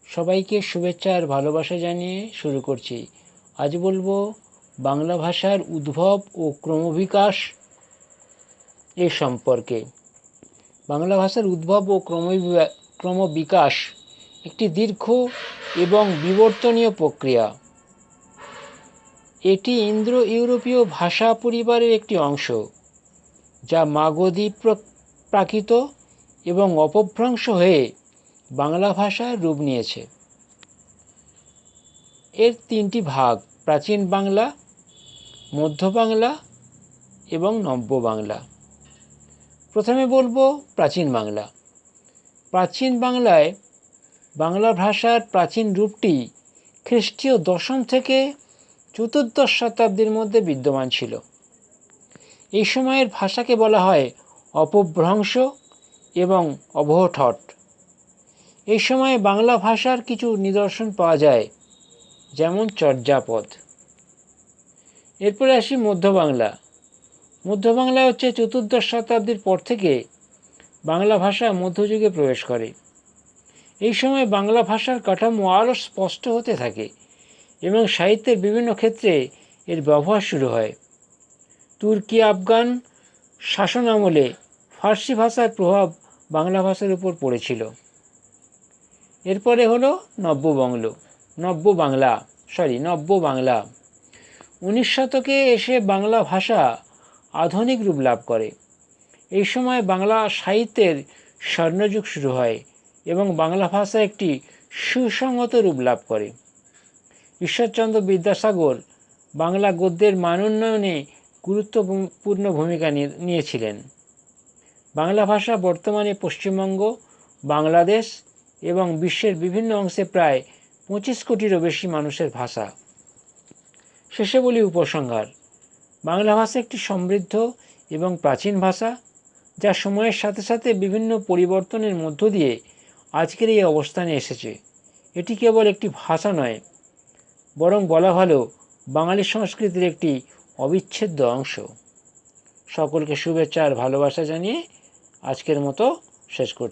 সবাইকে শুভেচ্ছা আর ভালোবাসা জানিয়ে শুরু করছি। আজ বলবো বাংলা ভাষার উদ্ভব ও ক্রমবিকাশ এর সম্পর্কে। বাংলা ভাষার উদ্ভব ও ক্রমবিকাশ একটি দীর্ঘ এবং বিবর্তনীয় প্রক্রিয়া। এটি ইন্দো ইউরোপীয় ভাষা পরিবারের একটি অংশ, যা মাগধী প্রাকৃত এবং অপভ্রংশ হয়ে বাংলা ভাষার রূপ নিয়েছে। এর তিনটি ভাগ: প্রাচীন বাংলা, মধ্য বাংলা এবং নব্য বাংলা। প্রথমে বলবো প্রাচীন বাংলা। প্রাচীন বাংলায় বাংলা ভাষার প্রাচীন রূপটি খ্রিস্টীয় দশম থেকে চতুর্দশ শতাব্দীর মধ্যে বিদ্যমান ছিল। এই সময়ের ভাষাকে বলা হয় অপভ্রংশ এবং অবহট্ঠ। এই সময়ে বাংলা ভাষার কিছু নিদর্শন পাওয়া যায়, যেমন চর্যাপদ। এরপরে আসি মধ্য বাংলা। মধ্য বাংলা হচ্ছে চতুর্দশ শতাব্দীর পর থেকে বাংলা ভাষা মধ্যযুগে প্রবেশ করে। এই সময় বাংলা ভাষার কাঠামো আরও স্পষ্ট হতে থাকে এবং সাহিত্যের বিভিন্ন ক্ষেত্রে এর ব্যবহার শুরু হয়। তুর্কি আফগান শাসন আমলে ফার্সি ভাষার প্রভাব বাংলা ভাষার উপর পড়েছিল। এরপরে হলো নব্য বাংলা। 19 শতকে এসে বাংলা ভাষা আধুনিক রূপ লাভ করে। এই সময় বাংলা সাহিত্যের স্বর্ণযুগ শুরু হয় এবং বাংলা ভাষা একটি সুসংহত রূপ লাভ করে। ঈশ্বরচন্দ্র বিদ্যাসাগর বাংলা গদ্যের মান উন্নয়নে গুরুত্বপূর্ণ ভূমিকা নিয়েছিলেন। বাংলা ভাষা বর্তমানে পশ্চিমবঙ্গ, বাংলাদেশ এবং বিশ্বের বিভিন্ন অংশে প্রায় 25 কোটিরও বেশি মানুষের ভাষা। শেষে বলি উপসংহার: বাংলা ভাষা একটি সমৃদ্ধ এবং প্রাচীন ভাষা, যা সময়ের সাথে সাথে বিভিন্ন পরিবর্তনের মধ্য দিয়ে আজকের এই অবস্থানে এসেছে। এটি কেবল একটি ভাষা নয়, বরং বলা ভালো বাঙালি সংস্কৃতির একটি অবিচ্ছেদ্য অংশ। সকলকে শুভেচ্ছা আর ভালোবাসা জানিয়ে আজকের মতো শেষ করছি।